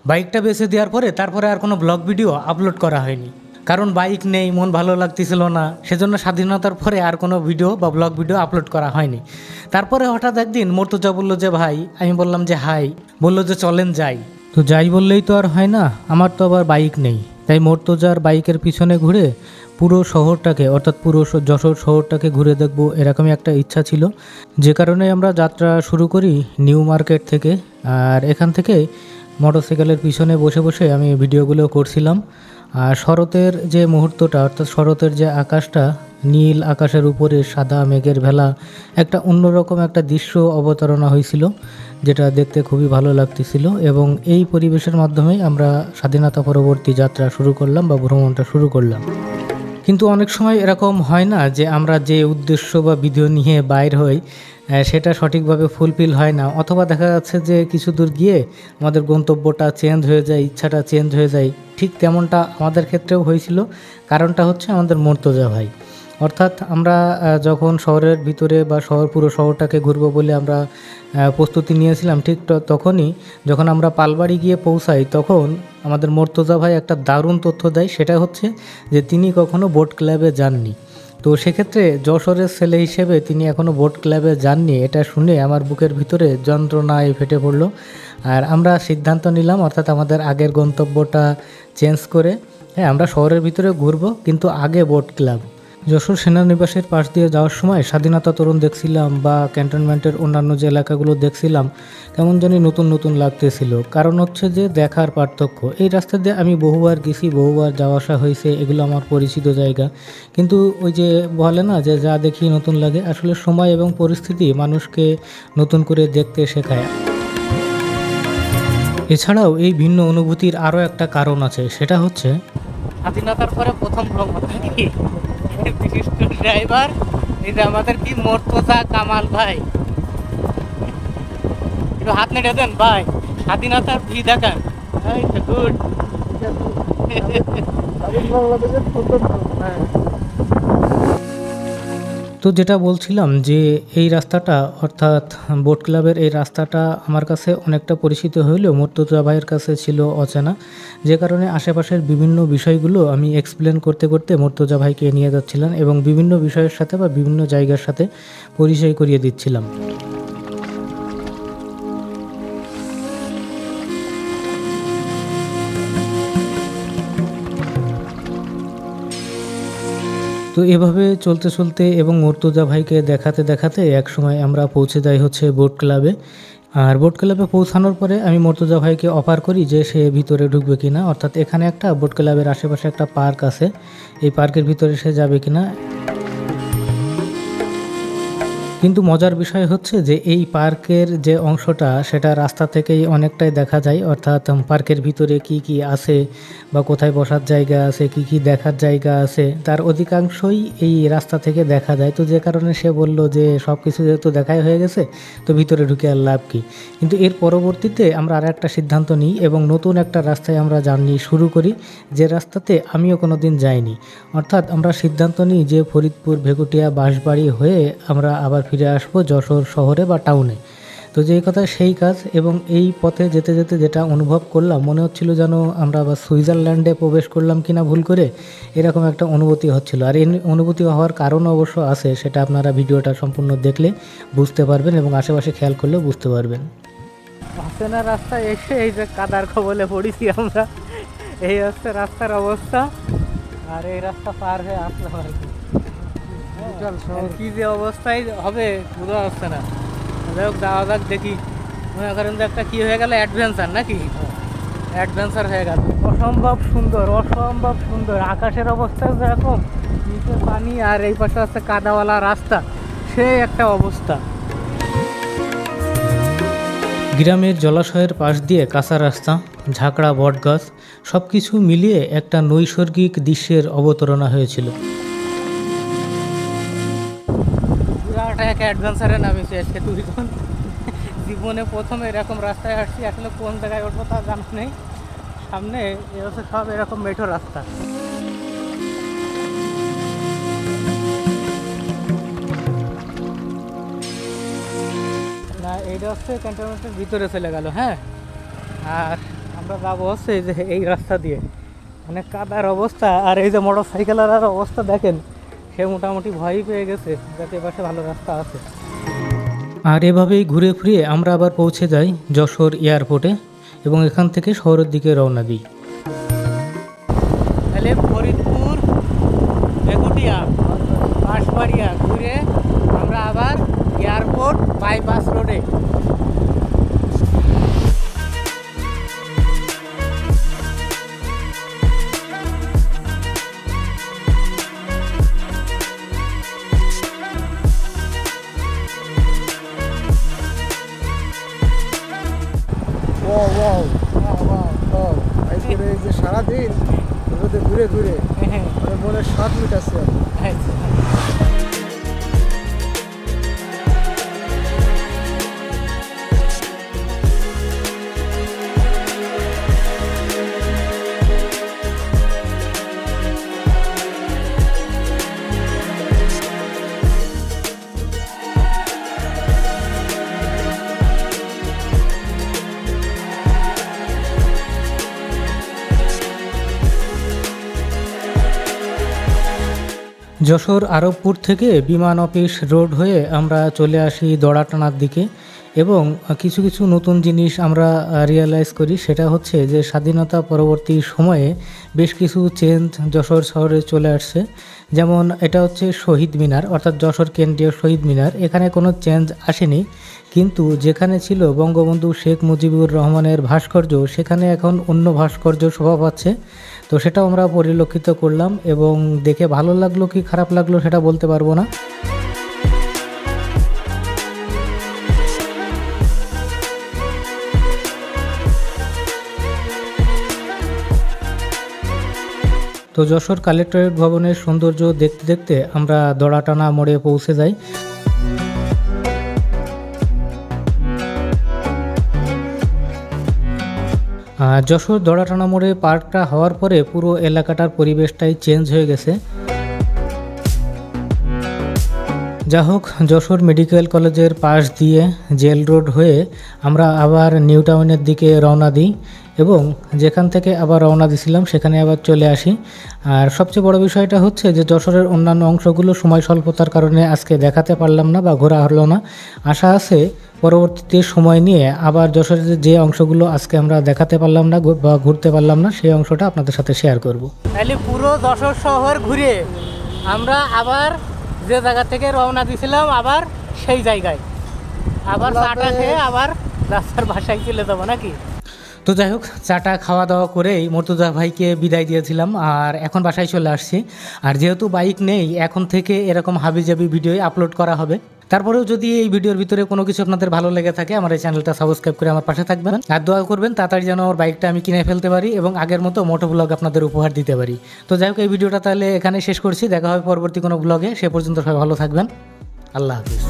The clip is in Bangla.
বাইকটা বেচে দেওয়ার পরে তারপরে আর কোনো ব্লগ ভিডিও আপলোড করা হয়নি, কারণ বাইক নেই, মন ভালো লাগতেছিল না, সেজন্য স্বাধীনতার পরে আর কোনো ভিডিও বা ব্লগ ভিডিও আপলোড করা হয়নি। তারপরে হঠাৎ একদিন মর্তুজা বললো যে ভাই, আমি বললাম যে হাই, বললো যে চলেন যাই। তো যাই বললেই তো আর হয় না, আমার তো আবার বাইক নেই, তাই মর্তুজার বাইকের পিছনে ঘুরে পুরো শহরটাকে, অর্থাৎ পুরো যশোর শহরটাকে ঘুরে দেখবো, এরকমই একটা ইচ্ছা ছিল। যে কারণে আমরা যাত্রা শুরু করি নিউ মার্কেট থেকে। আর এখান থেকে মোটরসাইকেলের পিছনে বসে বসে আমি ভিডিওগুলো করছিলাম। আর শরতের যে মুহূর্তটা, অর্থাৎ শরতের যে আকাশটা, নীল আকাশের উপরে সাদা মেঘের ভেলা, একটা অন্যরকম একটা দৃশ্য অবতারণা হয়েছিল, যেটা দেখতে খুবই ভালো লাগতেছিল। এবং এই পরিবেশের মাধ্যমেই আমরা স্বাধীনতা পরবর্তী যাত্রা শুরু করলাম বা ভ্রমণটা শুরু করলাম। কিন্তু অনেক সময় এরকম হয় না যে আমরা যে উদ্দেশ্য বা ভিডিও নিয়ে বাইর হই সেটা সঠিকভাবে ফুলফিল হয় না, অথবা দেখা যাচ্ছে যে কিছু দূর গিয়ে আমাদের গন্তব্যটা চেঞ্জ হয়ে যায়, ইচ্ছাটা চেঞ্জ হয়ে যায়। ঠিক তেমনটা আমাদের ক্ষেত্রেও হয়েছিল। কারণটা হচ্ছে আমাদের মর্তুজা ভাই। অর্থাৎ আমরা যখন শহরের ভিতরে বা পুরো শহরটাকে ঘুরবো বলে আমরা প্রস্তুতি নিয়েছিলাম, ঠিক তখনই যখন আমরা পালবাড়ি গিয়ে পৌঁছাই, তখন আমাদের মর্তুজা ভাই একটা দারুণ তথ্য দেয়। সেটা হচ্ছে যে তিনি কখনো বোট ক্লাবে যাননি। তো সেক্ষেত্রে যশোরের ছেলে হিসেবে তিনি এখনও বোট ক্লাবে যাননি, এটা শুনে আমার বুকের ভিতরে যন্ত্রণায় ফেটে পড়লো। আর আমরা সিদ্ধান্ত নিলাম, অর্থাৎ আমাদের আগের গন্তব্যটা চেঞ্জ করে, হ্যাঁ, আমরা শহরের ভিতরে ঘুরবো, কিন্তু আগে বোট ক্লাব। যশোর সেনানিবাসের পাশ দিয়ে যাওয়ার সময় স্বাধীনতা তোরণ দেখছিলাম বা ক্যান্টনমেন্টের অন্যান্য যে এলাকাগুলো দেখছিলাম, কেমন জানি নতুন নতুন লাগতেছিল। কারণ হচ্ছে যে দেখার পার্থক্য। এই রাস্তা দিয়ে আমি বহুবার গেছি, বহুবার যাওয়া আসা হয়েছে, এগুলো আমার পরিচিত জায়গা। কিন্তু ওই যে বলে না যে যা দেখি নতুন লাগে, আসলে সময় এবং পরিস্থিতি মানুষকে নতুন করে দেখতে শেখায়। এছাড়াও এই ভিন্ন অনুভূতির আরও একটা কারণ আছে, সেটা হচ্ছে স্বাধীনতার পরে প্রথম ভ্রমণ। বিশিষ্ট ড্রাইভার এই যে আমাদের কি মর্তুজা কামাল ভাই, একটু হাত নেড়ে দেন ভাই, স্বাধীনতার ভি দেখান। গুড। তো যেটা বলছিলাম যে এই রাস্তাটা, অর্থাৎ বোট ক্লাবের এই রাস্তাটা আমার কাছে অনেকটা পরিচিত হলেও মর্তুজা ভাইয়ের কাছে ছিল অচেনা। যে কারণে আশেপাশের বিভিন্ন বিষয়গুলো আমি এক্সপ্লেন করতে করতে মর্তুজা ভাইকে নিয়ে যাচ্ছিলাম এবং বিভিন্ন বিষয়ের সাথে বা বিভিন্ন জায়গার সাথে পরিচয় করিয়ে দিচ্ছিলাম। তো এভাবে চলতে চলতে এবং মর্তুজা ভাইকে দেখাতে দেখাতে একসময় আমরা পৌঁছে যাই হচ্ছে বোট ক্লাবে। আর বোট ক্লাবে পৌঁছানোর পরে আমি মর্তুজা ভাইকে অফার করি যে সে ভিতরে ঢুকবে কিনা, অর্থাৎ এখানে একটা বোট ক্লাবের আশেপাশে একটা পার্ক আছে, এই পার্কের ভিতরে সে যাবে কিনা। কিন্তু মজার বিষয় হচ্ছে যে এই পার্কের যে অংশটা, সেটা রাস্তা থেকেই অনেকটাই দেখা যায়। অর্থাৎ পার্কের ভিতরে কি কি আছে বা কোথায় বসার জায়গা আছে, কি কি দেখার জায়গা আছে, তার অধিকাংশই এই রাস্তা থেকে দেখা যায়। তো যে কারণে সে বলল যে সব কিছু যেহেতু দেখাই হয়ে গেছে, তো ভিতরে ঢুকে আর লাভ কি। কিন্তু এর পরবর্তীতে আমরা আর একটা সিদ্ধান্ত নিই এবং নতুন একটা রাস্তায় আমরা জার্নি শুরু করি, যে রাস্তাতে আমিও কোনো দিন যাইনি। অর্থাৎ আমরা সিদ্ধান্ত নিই যে ফরিদপুর, ভেকুটিয়া, বাঁশবাড়ি হয়ে আমরা আবার ফিরে আসবো যশোর শহরে বা টাউনে। তো যেই কথা সেই কাজ। এবং এই পথে যেতে যেতে যেটা অনুভব করলাম, মনে হচ্ছিল যেন আমরা আবার সুইজারল্যান্ডে প্রবেশ করলাম কিনা ভুল করে, এরকম একটা অনুভূতি হচ্ছিল। আর এই অনুভূতি হওয়ার কারণ অবশ্য আছে, সেটা আপনারা ভিডিওটা সম্পূর্ণ দেখলে বুঝতে পারবেন এবং আশেপাশে খেয়াল করলেও বুঝতে পারবেন। অচেনা রাস্তায় এসে এই যে কাদার কবলে পড়েছি আমরা, এই হচ্ছে রাস্তার অবস্থা। আর এই রাস্তা পার হয়ে আসলাম আর কি যে অবস্থায় হবে বোঝা যাচ্ছে না। যাই হোক, যাওয়া যাক, দেখি। মনে করেন যে একটা কি হয়ে গেল, অ্যাডভেঞ্চার নাকি, অ্যাডভেঞ্চার হয়ে গেল। অসম্ভব সুন্দর, অসম্ভব সুন্দর। আকাশের অবস্থা যেরকম, নিচে পানি, আর এই পাশে আছে কাদাওয়ালা রাস্তা, সেই একটা অবস্থা। গ্রামের জলাশয়ের পাশ দিয়ে কাঁচা রাস্তা, ঝাঁকড়া বটগাছ, সব কিছু মিলিয়ে একটা নৈসর্গিক দৃশ্যের অবতারণা হয়েছিল। এক অ্যাডভেঞ্চারে নামিয়েছি আজকে দুইজন। জীবনে প্রথমে এরকম রাস্তায় আসছি, আসলে কোন জায়গায় উঠবো তা জানা নেই। সামনে এ হচ্ছে সব এরকম মেঠো রাস্তা। না, এইটা হচ্ছে ক্যান্টনমেন্টের ভিতরে চলে গেল। হ্যাঁ, আর আমরা যাবো হচ্ছে এই যে এই রাস্তা দিয়ে, মানে কাদার অবস্থা, আর এই যে মোটর সাইকেলের অবস্থা দেখেন, সে মোটামুটি ভয়ই পেয়ে গেছে যাতে এপাশে ভালো রাস্তা আছে। আর এভাবেই ঘুরে ফিরে আমরা আবার পৌঁছে যাই যশোর এয়ারপোর্টে এবং এখান থেকে শহরের দিকে রওনা দিই। তাহলে ফরিদপুর, বেগুটিয়া, বাঁশবাড়িয়া ঘুরে আমরা আবার এয়ারপোর্ট বাইপাস রোডে। সারাদিন ঘুরে ঘুরে মনের স্বাদ মিটাচ্ছে। যশোর আরবপুর থেকে বিমান অফিস রোড হয়ে আমরা চলে আসি দড়াটানার দিকে এবং কিছু কিছু নতুন জিনিস আমরা রিয়েলাইজ করি। সেটা হচ্ছে যে স্বাধীনতা পরবর্তী সময়ে বেশ কিছু চেঞ্জ যশোর শহরে চলে আসছে। যেমন এটা হচ্ছে শহীদ মিনার, অর্থাৎ যশোর কেন্দ্রীয় শহীদ মিনার। এখানে কোনো চেঞ্জ আসেনি, কিন্তু যেখানে ছিল বঙ্গবন্ধু শেখ মুজিবুর রহমানের ভাস্কর্য, সেখানে এখন অন্য ভাস্কর্য শোভা পাচ্ছে। তো সেটাও আমরা পরিলক্ষিত করলাম এবং দেখে ভালো লাগলো কি খারাপ লাগলো সেটা বলতে পারবো না। তো যশোর কালেক্টরেট ভবনের সৌন্দর্য দেখতে দেখতে আমরা দড়াটানা মোড়ে পৌঁছে যাই। যশোর দড়াটানা মোড়ে পার্কটা হওয়ার পরে পুরো এলাকাটার পরিবেশটাই চেঞ্জ হয়ে গেছে। যা হোক, যশোর মেডিকেল কলেজের পাশ দিয়ে জেল রোড হয়ে আমরা আবার নিউ টাউনের দিকে রওনা দিই এবং যেখান থেকে আবার রওনা দিছিলাম সেখানে আবার চলে আসি। আর সবচেয়ে বড় বিষয়টা হচ্ছে যে যশোরের অন্যান্য অংশগুলো সময় স্বল্পতার কারণে আজকে দেখাতে পারলাম না বা ঘোরা হলো না। আশা আছে পরবর্তীতে সময় নিয়ে আবার যশোরের যে অংশগুলো আজকে আমরা দেখাতে পারলাম না বা ঘুরতে পারলাম না সেই অংশটা আপনাদের সাথে শেয়ার করব। তাহলে পুরো যশোর শহর ঘুরে আমরা আবার যে জায়গা থেকে রওনা দিয়েছিলাম আবার সেই জায়গায় আবার চাটা খেয়ে আবার রাস্তার বাসায় চলে যাবো নাকি। তো যাই হোক, চাটা খাওয়া দাওয়া করেই মর্তুজা ভাইকে বিদায় দিয়েছিলাম আর এখন বাসায় চলে আসছি। আর যেহেতু বাইক নেই, এখন থেকে এরকম হাবিজাবি ভিডিও আপলোড করা হবে। তারপরেও যদি এই ভিডিওর ভিতরে কোনো কিছু আপনাদের ভালো লেগে থাকে, আমার এই চ্যানেলটা সাবস্ক্রাইব করে আমার পাশে থাকবেন আর দোয়া করবেন তাড়াতাড়ি যেন আমার বাইকটা আমি কিনে ফেলতে পারি এবং আগের মতো মোটো ব্লগ আপনাদের উপহার দিতে পারি। তো যাই হোক, এই ভিডিওটা তাহলে এখানে শেষ করছি। দেখা হবে পরবর্তী কোনো ব্লগে। সে পর্যন্ত সবাই ভালো থাকবেন। আল্লাহ হাফিজ।